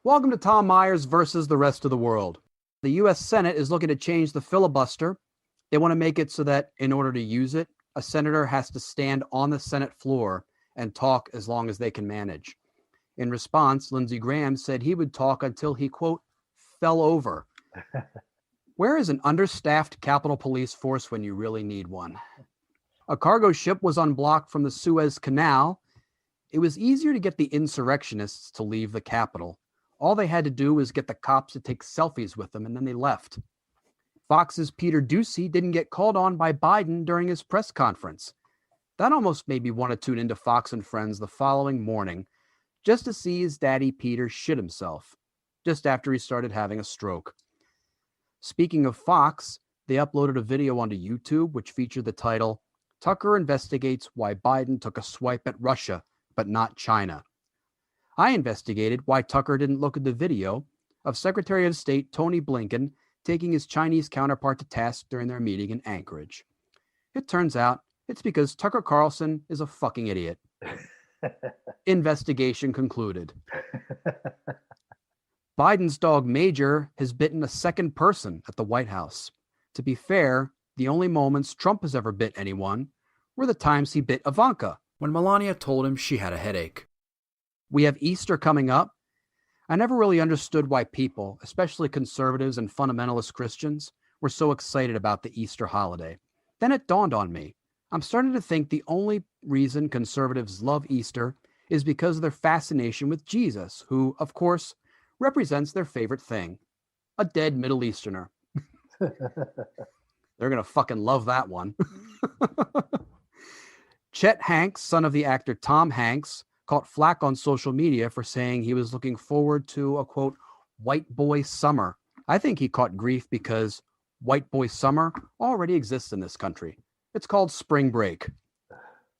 Welcome to Tom Myers versus the rest of the world. The U.S. Senate is looking to change the filibuster. They want to make it so that in order to use it, a senator has to stand on the Senate floor and talk as long as they can manage. In response, Lindsey Graham said he would talk until he, quote, fell over. Where is an understaffed Capitol Police force when you really need one? A cargo ship was unblocked from the Suez Canal. It was easier to get the insurrectionists to leave the Capitol. All they had to do was get the cops to take selfies with them, and then they left. Fox's Peter Doocy didn't get called on by Biden during his press conference. That almost made me want to tune into Fox and Friends the following morning just to see his daddy Peter shit himself, just after he started having a stroke. Speaking of Fox, they uploaded a video onto YouTube which featured the title, Tucker investigates why Biden took a swipe at Russia, but not China. I investigated why Tucker didn't look at the video of Secretary of State Tony Blinken taking his Chinese counterpart to task during their meeting in Anchorage. It turns out it's because Tucker Carlson is a fucking idiot. Investigation concluded. Biden's dog Major has bitten a second person at the White House. To be fair, the only moments Trump has ever bit anyone were the times he bit Ivanka when Melania told him she had a headache. We have Easter coming up. I never really understood why people, especially conservatives and fundamentalist Christians, were so excited about the Easter holiday. Then it dawned on me. I'm starting to think the only reason conservatives love Easter is because of their fascination with Jesus, who, of course, represents their favorite thing, a dead Middle Easterner. They're going to fucking love that one. Chet Hanks, son of the actor Tom Hanks, caught flack on social media for saying he was looking forward to a, quote, white boy summer. I think he caught grief because white boy summer already exists in this country. It's called spring break.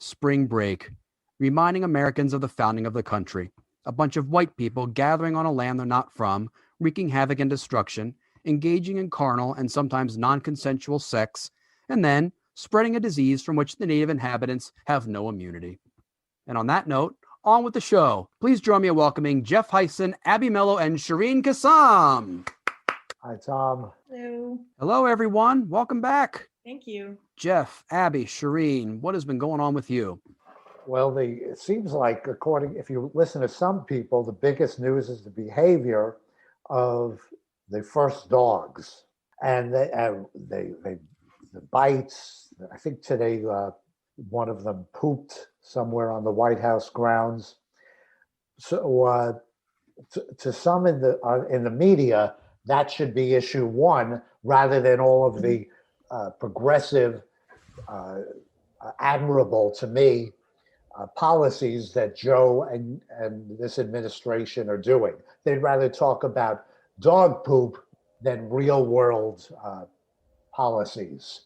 Spring break, reminding Americans of the founding of the country. A bunch of white people gathering on a land they're not from, wreaking havoc and destruction, engaging in carnal and sometimes non-consensual sex, and then spreading a disease from which the native inhabitants have no immunity. And on that note, on with the show. Please join me in welcoming Jeff Hysen, Abby Mello, and Shereen Kassam. Hi, Tom. Hello. Hello, everyone. Welcome back. Thank you. Jeff, Abby, Shereen, what has been going on with you? Well, it seems like, if you listen to some people, the biggest news is the behavior of the first dogs, and the bites. I think today one of them pooped somewhere on the White House grounds. So to some in the media, that should be issue one, rather than all of the progressive, admirable to me, policies that Joe and this administration are doing. They'd rather talk about dog poop than real world policies.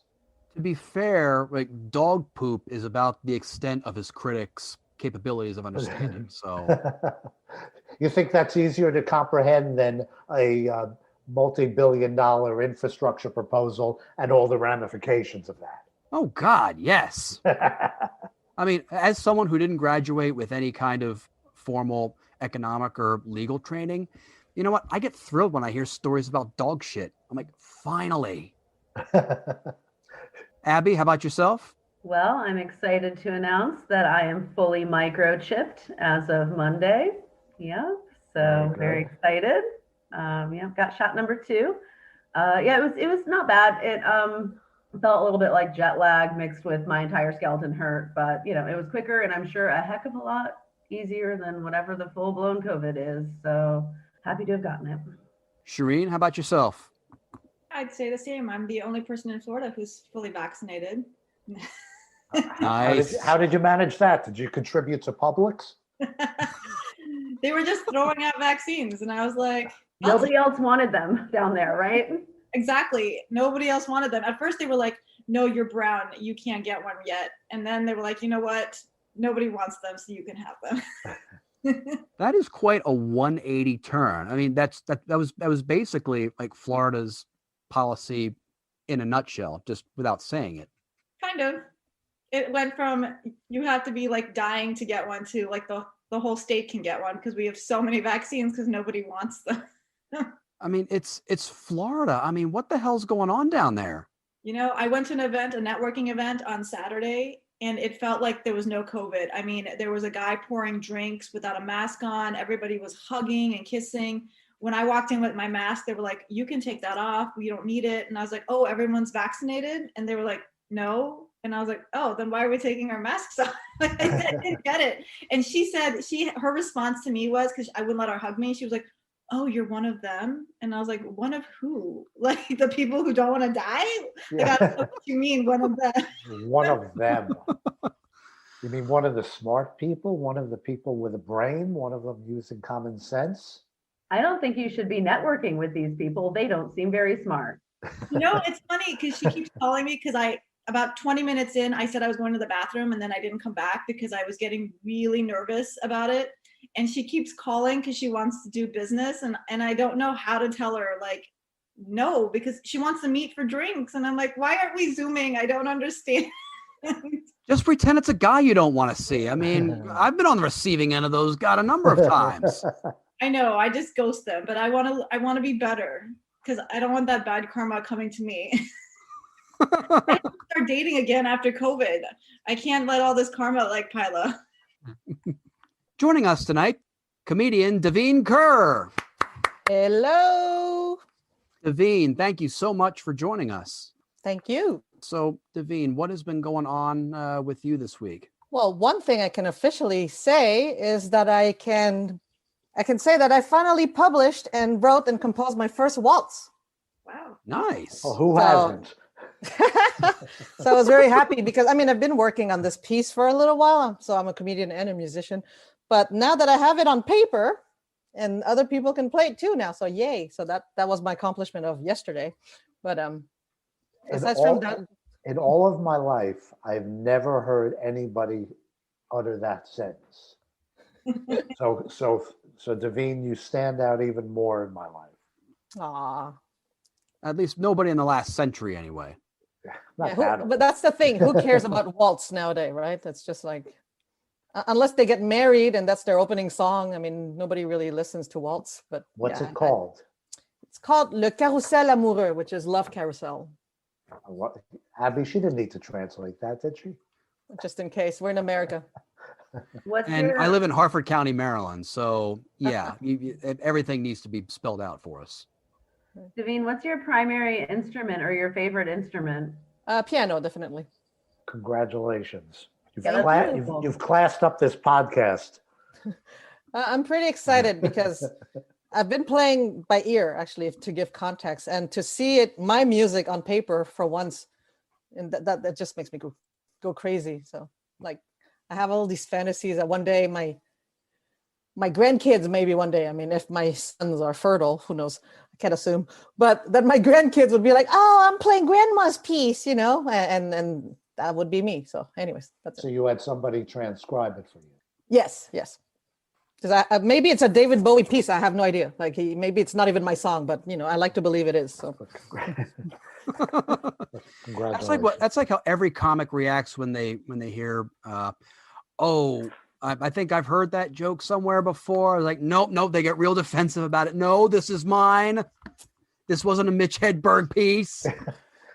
To be fair, like dog poop is about the extent of his critics' capabilities of understanding. So, you think that's easier to comprehend than a multi-billion-dollar infrastructure proposal and all the ramifications of that? Oh God, yes. I mean, as someone who didn't graduate with any kind of formal economic or legal training, you know what? I get thrilled when I hear stories about dog shit. I'm like, finally. Abby, how about yourself? Well, I'm excited to announce that I am fully microchipped as of Monday. Yeah, so very excited. Got shot number 2. It was not bad. It felt a little bit like jet lag mixed with my entire skeleton hurt, but it was quicker and I'm sure a heck of a lot easier than whatever the full-blown COVID is. So happy to have gotten it. Shereen, how about yourself? I'd say the same. I'm the only person in Florida who's fully vaccinated. Nice. How did you manage that? Did you contribute to Publix? They were just throwing out vaccines, and I was like, nobody else wanted them down there, right? Exactly. Nobody else wanted them. At first they were like, no, you're brown. You can't get one yet. And then they were like, you know what? Nobody wants them, so you can have them. That is quite a 180 turn. I mean, that was basically like Florida's policy in a nutshell, just without saying it. Kind of. It went from you have to be like dying to get one to like the the whole state can get one because we have so many vaccines because nobody wants them. I mean, it's Florida. I mean, what the hell's going on down there? You know, I went to an event, a networking event on Saturday, and it felt like there was no COVID. I mean, there was a guy pouring drinks without a mask on. Everybody was hugging and kissing. When I walked in with my mask, they were like, you can take that off. We don't need it. And I was like, oh, everyone's vaccinated? And they were like, no. And I was like, oh, then why are we taking our masks off? I didn't get it. And she said, her response to me was, because I wouldn't let her hug me, she was like, oh, you're one of them? And I was like, one of who? Like the people who don't want to die? Like, I don't know what you mean, one of them. One of them. You mean one of the smart people? One of the people with a brain? One of them using common sense? I don't think you should be networking with these people. They don't seem very smart. You know, it's funny because she keeps calling me because about 20 minutes in, I said I was going to the bathroom and then I didn't come back because I was getting really nervous about it. And she keeps calling because she wants to do business. And I don't know how to tell her, like, no, because she wants to meet for drinks. And I'm like, why aren't we Zooming? I don't understand. Just pretend it's a guy you don't want to see. I mean, I've been on the receiving end of those a number of times. I know, I just ghost them, but I want to be better because I don't want that bad karma coming to me. I have to start dating again after COVID. I can't let all this karma like pile up. Joining us tonight, comedian Davine Ker. Hello. Davine, thank you so much for joining us. Thank you. So, Davine, what has been going on with you this week? Well, one thing I can officially say is that I can say that I finally published and wrote and composed my first waltz. Wow. Nice. Well, who hasn't? So I was very happy because, I mean, I've been working on this piece for a little while. So I'm a comedian and a musician. But now that I have it on paper and other people can play it too now. So yay. So that was my accomplishment of yesterday. But aside from that, in all of my life, I've never heard anybody utter that sentence. So Davine, you stand out even more in my life. aw. At least nobody in the last century, anyway. But that's the thing. Who cares about waltz nowadays, right? That's just like, unless they get married and that's their opening song. I mean, nobody really listens to waltz. But what's it called? It's called Le Carrousel Amoureux, which is Love Carousel. What? Abby, she didn't need to translate that, did she? Just in case. We're in America. I live in Harford County, Maryland. So, yeah, everything needs to be spelled out for us. Davine, what's your primary instrument or your favorite instrument? Piano, definitely. Congratulations. Beautiful. You've classed up this podcast. I'm pretty excited because I've been playing by ear, actually, to give context, and to see my music on paper for once, and that just makes me go crazy. So, like, I have all these fantasies that one day my grandkids, maybe one day, I mean, if my sons are fertile, who knows, I can't assume, but that my grandkids would be like, oh, I'm playing grandma's piece, you know, and that would be me. So anyways, that's it. So you had somebody transcribe it for you. Yes. Because maybe it's a David Bowie piece. I have no idea. Like maybe it's not even my song, but you know, I like to believe it is. So Congratulations. That's like how every comic reacts when they hear, I think I've heard that joke somewhere before. Like, nope. They get real defensive about it. No, this is mine. This wasn't a Mitch Hedberg piece.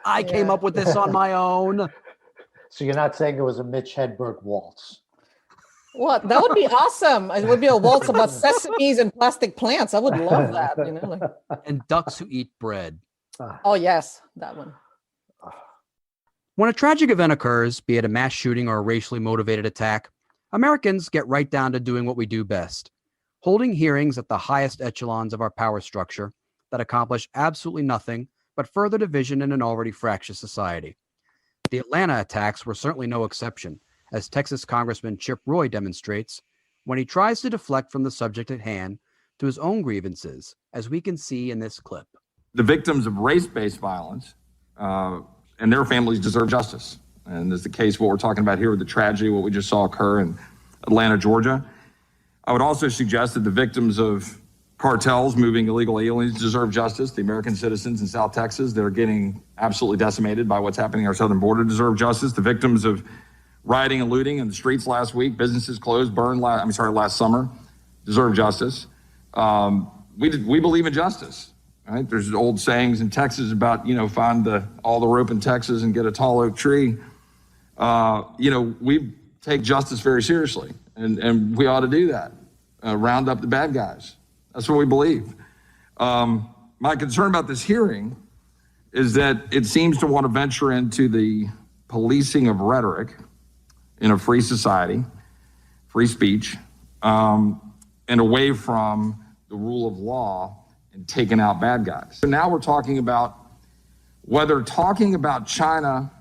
I came up with this on my own. So you're not saying it was a Mitch Hedberg waltz? What? That would be awesome. It would be a waltz about sesames and plastic plants. I would love that. You know, And ducks who eat bread. Oh yes, that one. When a tragic event occurs, be it a mass shooting or a racially motivated attack, Americans get right down to doing what we do best, holding hearings at the highest echelons of our power structure that accomplish absolutely nothing but further division in an already fractious society. The Atlanta attacks were certainly no exception, as Texas Congressman Chip Roy demonstrates when he tries to deflect from the subject at hand to his own grievances, as we can see in this clip. The victims of race-based violence and their families deserve justice. And as the case, what we're talking about here with the tragedy, what we just saw occur in Atlanta, Georgia. I would also suggest that the victims of cartels moving illegal aliens deserve justice. The American citizens in South Texas that are getting absolutely decimated by what's happening at our southern border deserve justice. The victims of rioting and looting in the streets last week, businesses closed, burned last summer, deserve justice. We believe in justice, right? There's old sayings in Texas about, find all the rope in Texas and get a tall oak tree. We take justice very seriously, and we ought to do that. Round up the bad guys. That's what we believe. My concern about this hearing is that it seems to want to venture into the policing of rhetoric in a free society, free speech, and away from the rule of law and taking out bad guys. So now we're talking about whether talking about China,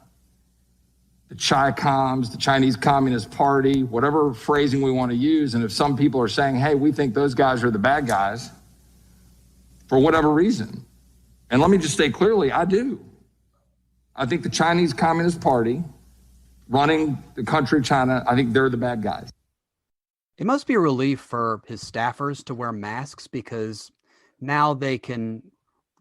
the Chi-Coms, the Chinese Communist Party, whatever phrasing we want to use, and if some people are saying, hey, we think those guys are the bad guys, for whatever reason. And let me just say clearly, I do. I think the Chinese Communist Party running the country of China, I think they're the bad guys. It must be a relief for his staffers to wear masks, because now they can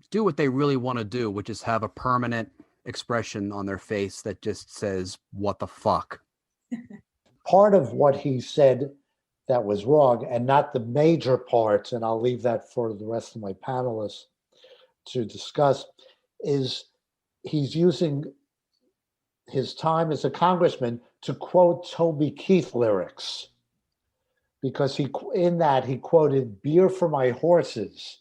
do what they really want to do, which is have a permanent expression on their face that just says, what the fuck? Part of what he said that was wrong, and not the major parts, and I'll leave that for the rest of my panelists to discuss, is he's using his time as a congressman to quote Toby Keith lyrics, because he quoted Beer for My Horses,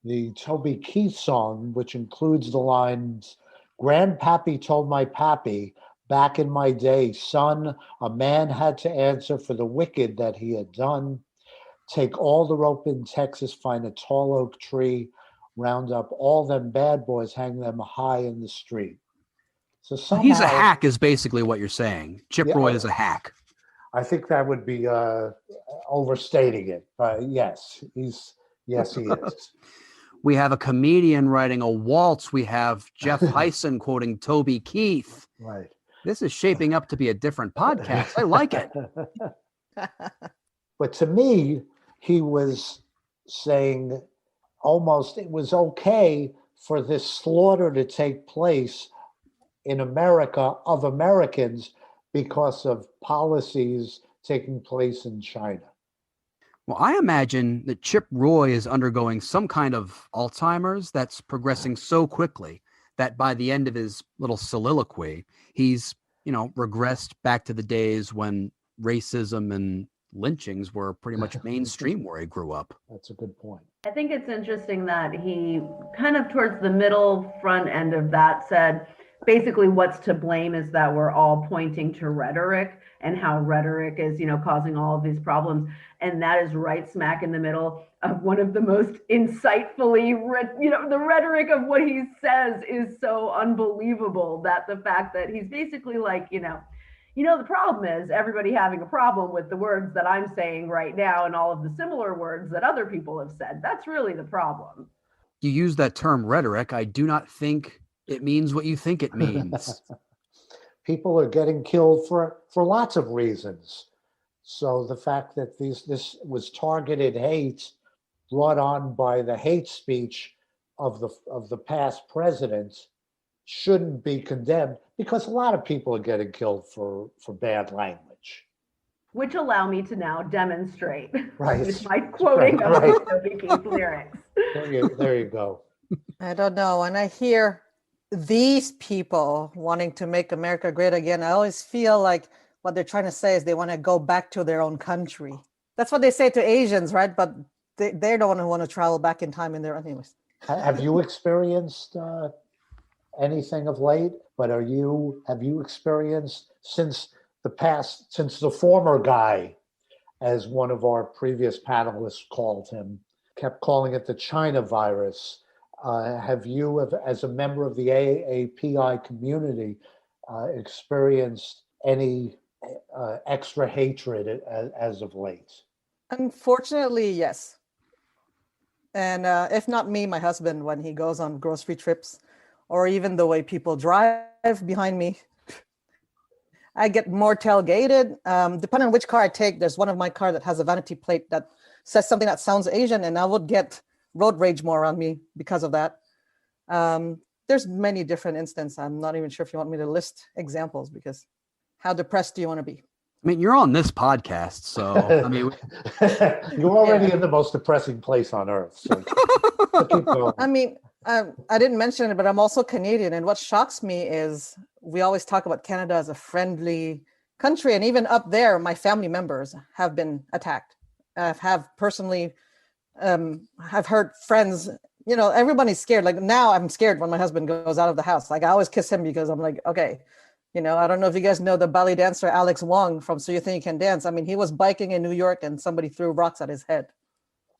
the Toby Keith song, which includes the lines, Grandpappy told my pappy, back in my day, son, a man had to answer for the wicked that he had done. Take all the rope in Texas, find a tall oak tree, round up all them bad boys, hang them high in the street. So somehow, he's a hack is basically what you're saying. Chip Roy is a hack. I think that would be overstating it. Yes, he is. We have a comedian writing a waltz. We have Jeff Hysen quoting Toby Keith. Right. This is shaping up to be a different podcast. I like it. But to me, he was saying almost it was okay for this slaughter to take place in America of Americans because of policies taking place in China. Well, I imagine that Chip Roy is undergoing some kind of Alzheimer's that's progressing so quickly that by the end of his little soliloquy, he's, regressed back to the days when racism and lynchings were pretty much mainstream where he grew up. That's a good point. I think it's interesting that he kind of towards the middle front end of that said, basically what's to blame is that we're all pointing to rhetoric and how rhetoric is, causing all of these problems. And that is right smack in the middle of one of the most insightfully, the rhetoric of what he says is so unbelievable that the fact that he's basically like, the problem is everybody having a problem with the words that I'm saying right now and all of the similar words that other people have said. That's really the problem. You use that term rhetoric. I do not think it means what you think it means. People are getting killed for lots of reasons. So the fact that this was targeted hate brought on by the hate speech of the past presidents shouldn't be condemned, because a lot of people are getting killed for bad language. Which allow me to now demonstrate Right. my quoting of Toby Keith lyrics. There you go. I don't know. When I hear these people wanting to make America great again, I always feel like what they're trying to say is they want to go back to their own country. That's what they say to Asians, right? But they're the one who want to travel back in time in there anyways. Have you experienced anything of late? But have you experienced since the former guy, as one of our previous panelists called him, kept calling it the China virus? Have you, as a member of the AAPI community, experienced any extra hatred as of late? Unfortunately, yes. And if not me, my husband, when he goes on grocery trips, or even the way people drive behind me, I get more tailgated. Depending on which car I take, there's one of my car that has a vanity plate that says something that sounds Asian, and I would get road rage more on me because of that. There's many different instances. I'm not even sure if you want me to list examples, because how depressed do you want to be? I mean, you're on this podcast, so I mean, you're already in the most depressing place on earth. So keep going. I mean, I didn't mention it, but I'm also Canadian. And what shocks me is we always talk about Canada as a friendly country. And even up there, my family members have been attacked. Have personally, I've heard friends, you know, everybody's scared. Like now I'm scared when my husband goes out of the house. Like I always kiss him because I'm like, okay, you know, I don't know if you guys know the ballet dancer Alex Wong from So You Think You Can Dance. I mean, he was biking in New York and somebody threw rocks at his head.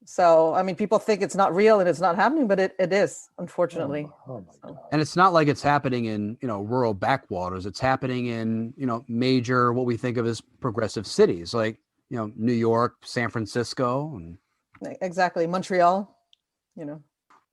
So, I mean, people think it's not real and it's not happening, but it is, unfortunately. Oh my God. and it's not like it's happening in, you know, rural backwaters. It's happening in, you know, major, what we think of as progressive cities, like, you know, New York, San Francisco. And Exactly. Montreal, you know.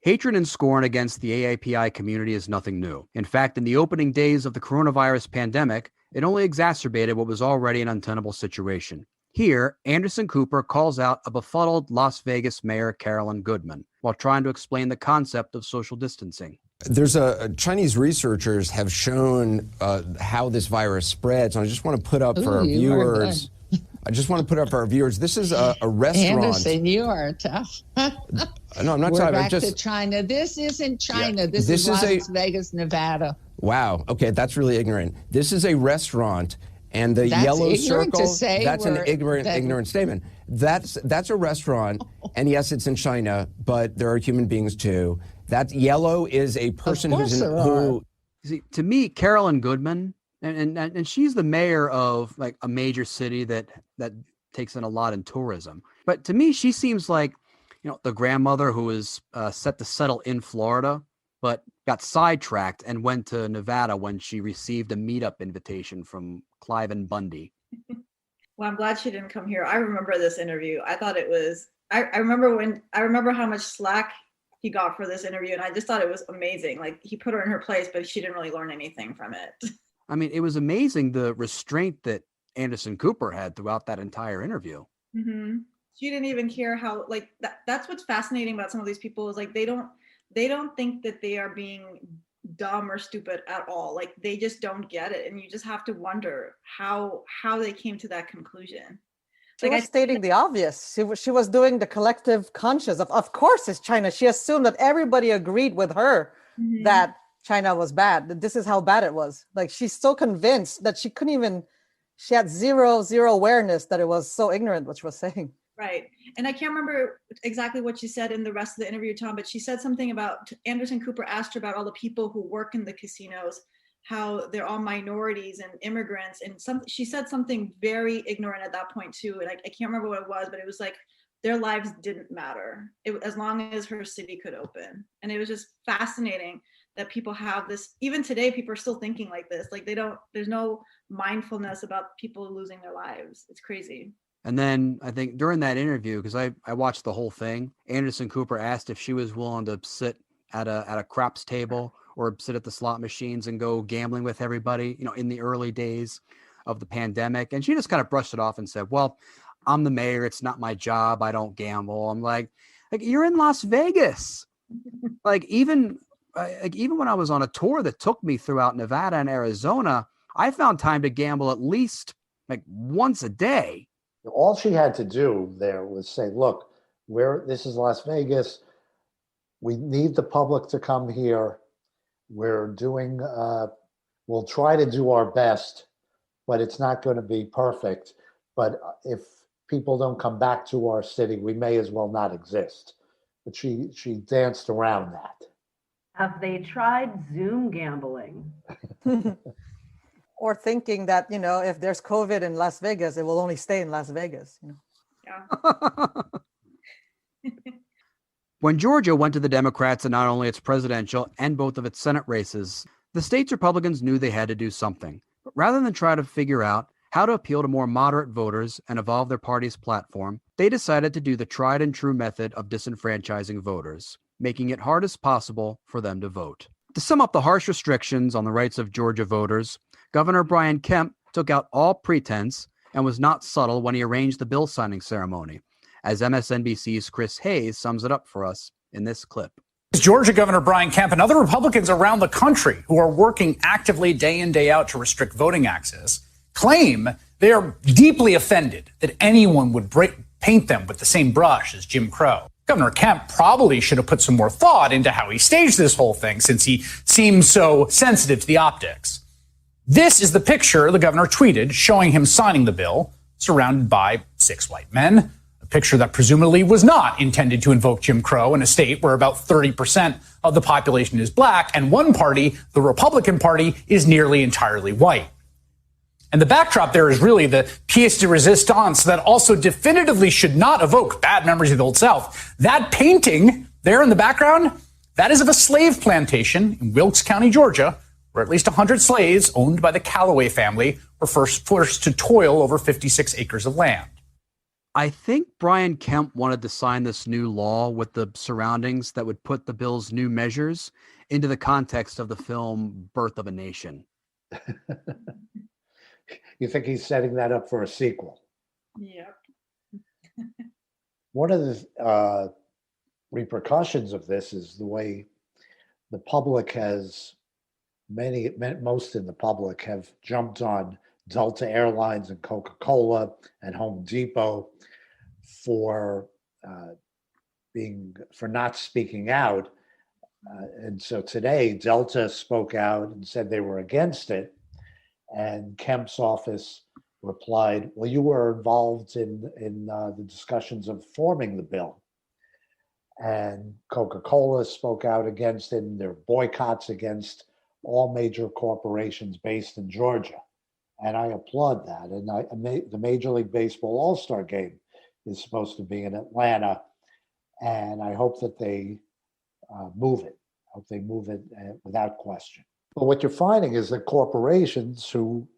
hatred and scorn against the AAPI community is nothing new. In fact, in the opening days of the coronavirus pandemic, it only exacerbated what was already an untenable situation. Here, Anderson Cooper calls out a befuddled Las Vegas Mayor Carolyn Goodman while trying to explain the concept of social distancing. There's Chinese researchers have shown how this virus spreads. And I just want to put up for our viewers. This is a restaurant. Anderson, you are tough. No, I'm not We're talking. back to China. This isn't China. This is Las Vegas, Nevada. Wow. Okay, that's really ignorant. This is a restaurant, and the That's yellow ignorant to circle. say That's an we're- ignorant statement. That's a restaurant, and yes, it's in China, but there are human beings too. That yellow is a person course there are. You see, to me, Carolyn Goodman, and she's the mayor of like a major city that takes in a lot in tourism. But to me, she seems like, you know, the grandmother who was set to settle in Florida, but got sidetracked and went to Nevada when she received a meetup invitation from Cliven Bundy. Well, I'm glad she didn't come here. I remember this interview. I thought it was, I remember how much slack he got for this interview, and I just thought it was amazing. Like, he put her in her place, but she didn't really learn anything from it. I mean, it was amazing the restraint that Anderson Cooper had throughout that entire interview. Mm-hmm. She didn't even care how, like, that's what's fascinating about some of these people is like they don't think that they are being dumb or stupid at all. Like, they just don't get it, and you just have to wonder how they came to that conclusion. She was stating the obvious. She was doing the collective conscious of course it's China. She assumed that everybody agreed with her that China was bad, that this is how bad it was. Like, she's so convinced that she had zero awareness that it was so ignorant what she was saying. Right. And I can't remember exactly what she said in the rest of the interview, Tom, but she said something about, Anderson Cooper asked her about all the people who work in the casinos, how they're all minorities and immigrants. And she said something very ignorant at that point too. And I can't remember what it was, but it was like their lives didn't matter as long as her city could open. And it was just fascinating that people have this, even today, people are still thinking like this. Like, there's no mindfulness about people losing their lives. It's crazy. And then I think during that interview, because I watched the whole thing, Anderson Cooper asked if she was willing to sit at a craps table or sit at the slot machines and go gambling with everybody, you know, in the early days of the pandemic. And she just kind of brushed it off and said, well, I'm the mayor. It's not my job. I don't gamble. I'm like you're in Las Vegas. Even when I was on a tour that took me throughout Nevada and Arizona, I found time to gamble at least like once a day. All she had to do there was say, look, this is Las Vegas. We need the public to come here. We'll try to do our best, but it's not going to be perfect. But if people don't come back to our city, we may as well not exist. But she danced around that. Have they tried Zoom gambling? Or thinking that, you know, if there's COVID in Las Vegas, it will only stay in Las Vegas. You know? Yeah. When Georgia went to the Democrats in not only its presidential and both of its Senate races, the state's Republicans knew they had to do something. But rather than try to figure out how to appeal to more moderate voters and evolve their party's platform, they decided to do the tried and true method of disenfranchising voters, making it hard as possible for them to vote. To sum up the harsh restrictions on the rights of Georgia voters, Governor Brian Kemp took out all pretense and was not subtle when he arranged the bill signing ceremony, as MSNBC's Chris Hayes sums it up for us in this clip. Georgia Governor Brian Kemp and other Republicans around the country who are working actively day in, day out to restrict voting access claim they are deeply offended that anyone would paint them with the same brush as Jim Crow. Governor Kemp probably should have put some more thought into how he staged this whole thing, since he seems so sensitive to the optics. This is the picture the governor tweeted showing him signing the bill, surrounded by 6 white men, a picture that presumably was not intended to invoke Jim Crow in a state where about 30% of the population is black, and one party, the Republican Party, is nearly entirely white. And the backdrop there is really the pièce de résistance that also definitively should not evoke bad memories of the Old South. That painting there in the background, that is of a slave plantation in Wilkes County, Georgia, where at least 100 slaves owned by the Calloway family were first forced to toil over 56 acres of land. I think Brian Kemp wanted to sign this new law with the surroundings that would put the bill's new measures into the context of the film Birth of a Nation. You think he's setting that up for a sequel? Yep. One of the repercussions of this is the way the public has, most in the public have jumped on Delta Airlines and Coca-Cola and Home Depot for not speaking out. And so today Delta spoke out and said they were against it. And Kemp's office replied, well, you were involved in the discussions of forming the bill. And Coca-Cola spoke out against it, and there are boycotts against all major corporations based in Georgia. And I applaud that. And the Major League Baseball All-Star Game is supposed to be in Atlanta. And I hope that they move it. I hope they move it without question. But what you're finding is that corporations who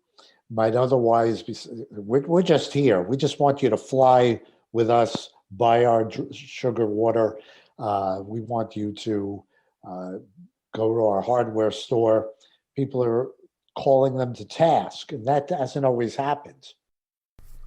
might otherwise be, we're just here. We just want you to fly with us, buy our sugar water. We want you to go to our hardware store. People are calling them to task, and that hasn't always happened.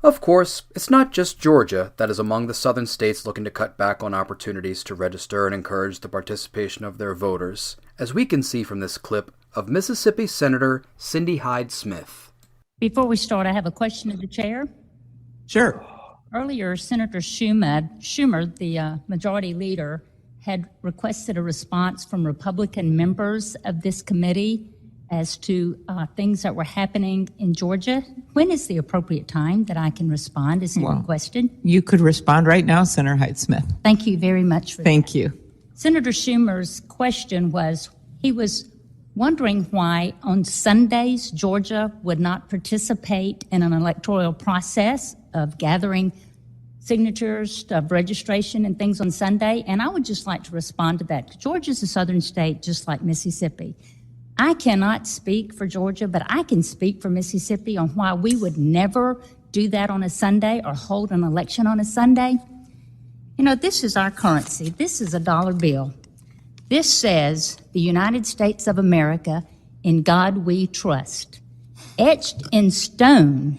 Of course, it's not just Georgia that is among the southern states looking to cut back on opportunities to register and encourage the participation of their voters, as we can see from this clip of Mississippi Senator Cindy Hyde-Smith. Before we start, I have a question of the chair. Sure. Earlier, Senator Schumer, the majority leader, had requested a response from Republican members of this committee as to things that were happening in Georgia. When is the appropriate time that I can respond? Is he requested? You could respond right now, Senator Hyde-Smith. Thank you very much for that. Thank you. Senator Schumer's question was, he was wondering why on Sundays Georgia would not participate in an electoral process of gathering signatures, of registration and things on Sunday. And I would just like to respond to that. Georgia's a southern state just like Mississippi. I cannot speak for Georgia, but I can speak for Mississippi on why we would never do that on a Sunday or hold an election on a Sunday. You know, this is our currency. This is a dollar bill. This says the United States of America, in God we trust. Etched in stone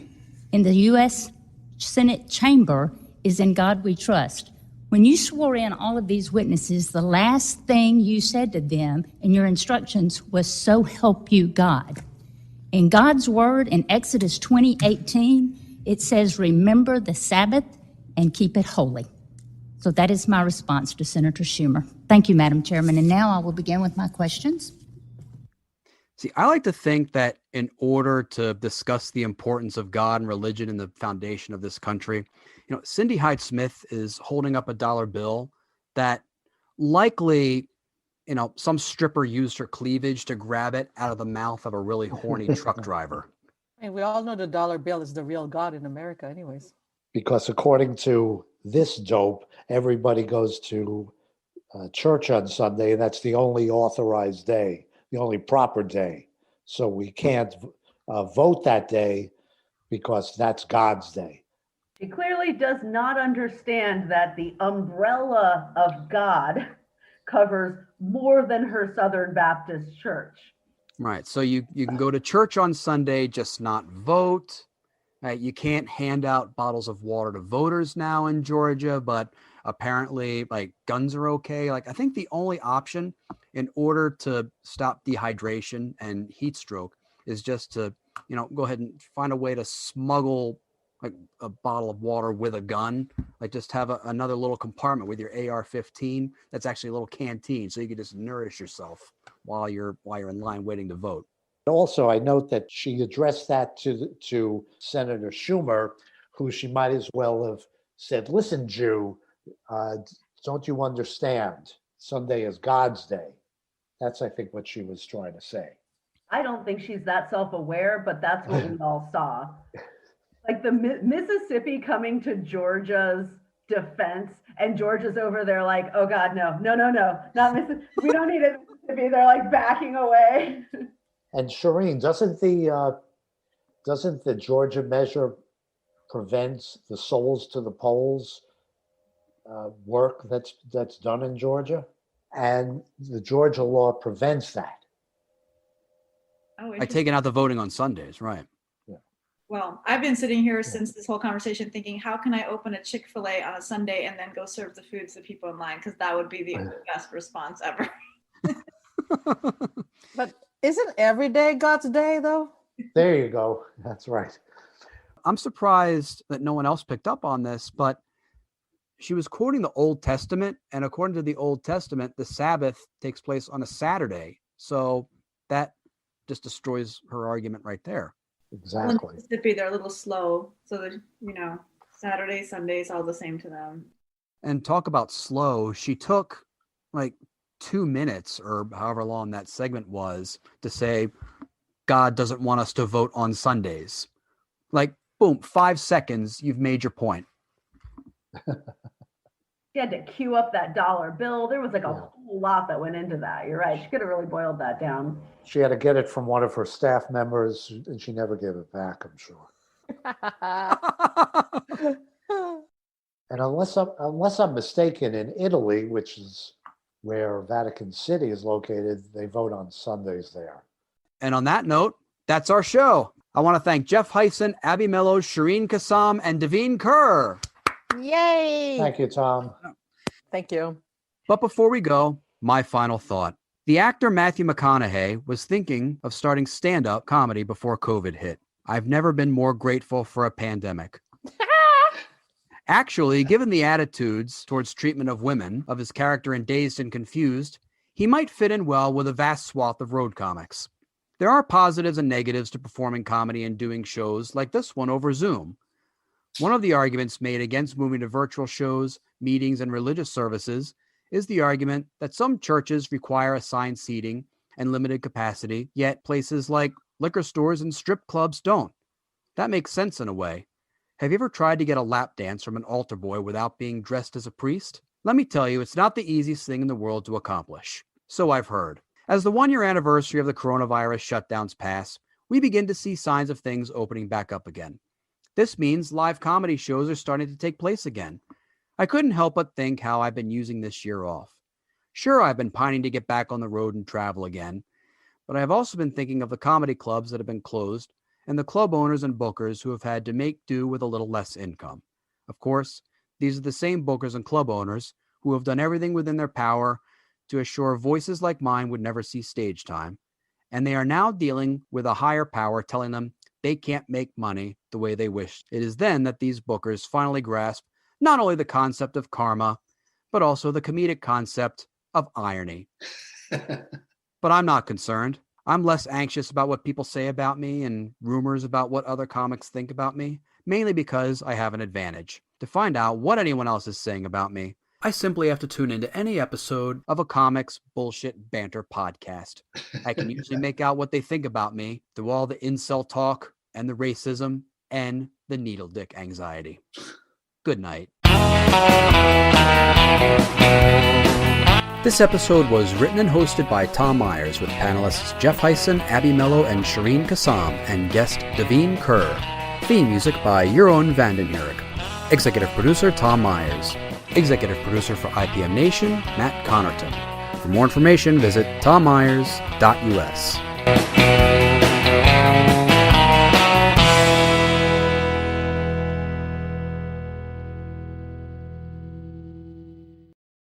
in the U.S. Senate chamber is in God we trust. When you swore in all of these witnesses, the last thing you said to them in your instructions was, so help you God. In God's word in Exodus 20:18, it says, remember the Sabbath and keep it holy. So that is my response to Senator Schumer. Thank you, Madam Chairman. And now I will begin with my questions. See, I like to think that in order to discuss the importance of God and religion and the foundation of this country, you know, Cindy Hyde-Smith is holding up a dollar bill that likely, you know, some stripper used her cleavage to grab it out of the mouth of a really horny truck driver. And we all know the dollar bill is the real God in America anyways. Because according to this dope, everybody goes to church on Sunday, and that's the only authorized day, the only proper day. So we can't vote that day because that's God's day. He clearly does not understand that the umbrella of God covers more than her Southern Baptist church. Right. So you can go to church on Sunday, just not vote. You can't hand out bottles of water to voters now in Georgia, but apparently like guns are okay. Like I think the only option in order to stop dehydration and heat stroke is just to go ahead and find a way to smuggle like a bottle of water with a gun. Like just have another little compartment with your AR-15 that's actually a little canteen, so you can just nourish yourself while you're in line waiting to vote. Also, I note that she addressed that to Senator Schumer, who she might as well have said, "Listen, Jew, don't you understand? Sunday is God's day." That's, I think, what she was trying to say. I don't think she's that self-aware, but that's what we all saw. Like the Mississippi coming to Georgia's defense, and Georgia's over there like, oh God, no, not Mississippi. We don't need it, Mississippi. They're like backing away. And Shereen, doesn't the Georgia measure prevent the souls to the polls work that's done in Georgia? And the Georgia law prevents that. By taking out the voting on Sundays, right? Well, I've been sitting here since this whole conversation thinking, how can I open a Chick-fil-A on a Sunday and then go serve the food to the people in line? Because that would be the best response ever. But isn't every day God's day, though? There you go. That's right. I'm surprised that no one else picked up on this, but she was quoting the Old Testament, and according to the Old Testament, the Sabbath takes place on a Saturday. So that just destroys her argument right there. Exactly. In Mississippi, they're a little slow. So that, Saturday, Sundays, all the same to them. And talk about slow. She took like 2 minutes or however long that segment was to say, God doesn't want us to vote on Sundays. Like, boom, 5 seconds, you've made your point. She had to queue up that dollar bill. There was like a whole lot that went into that. You're right. She could have really boiled that down. She had to get it from one of her staff members, and she never gave it back, I'm sure. And unless I'm mistaken, in Italy, which is where Vatican City is located, they vote on Sundays there. And on that note, that's our show. I want to thank Jeff Hysen, Abby Mello, Shereen Kassam, and Davine Ker. Yay! Thank you, Tom. Thank you. But before we go, my final thought. The actor Matthew McConaughey was thinking of starting stand-up comedy before COVID hit. I've never been more grateful for a pandemic. Actually, given the attitudes towards treatment of women of his character in Dazed and Confused, he might fit in well with a vast swath of road comics. There are positives and negatives to performing comedy and doing shows like this one over Zoom. One of the arguments made against moving to virtual shows, meetings, and religious services is the argument that some churches require assigned seating and limited capacity, yet places like liquor stores and strip clubs don't. That makes sense in a way. Have you ever tried to get a lap dance from an altar boy without being dressed as a priest? Let me tell you, it's not the easiest thing in the world to accomplish. So I've heard. As the 1-year anniversary of the coronavirus shutdowns pass, we begin to see signs of things opening back up again. This means live comedy shows are starting to take place again. I couldn't help but think how I've been using this year off. Sure, I've been pining to get back on the road and travel again, but I've also been thinking of the comedy clubs that have been closed and the club owners and bookers who have had to make do with a little less income. Of course, these are the same bookers and club owners who have done everything within their power to assure voices like mine would never see stage time, and they are now dealing with a higher power telling them they can't make money the way they wish. It is then that these bookers finally grasp not only the concept of karma, but also the comedic concept of irony. But I'm not concerned. I'm less anxious about what people say about me and rumors about what other comics think about me, mainly because I have an advantage. To find out what anyone else is saying about me, I simply have to tune into any episode of a comics bullshit banter podcast. I can usually make out what they think about me through all the incel talk and the racism and the needle dick anxiety. Good night. This episode was written and hosted by Tom Myers with panelists Jeff Hysen, Abby Mello, and Shereen Kassam, and guest Davine Ker. Theme music by Jeroen van den Hurk. Executive producer Tom Myers. Executive producer for ipmNation, Matt Connarton. For more information, visit tommyers.us.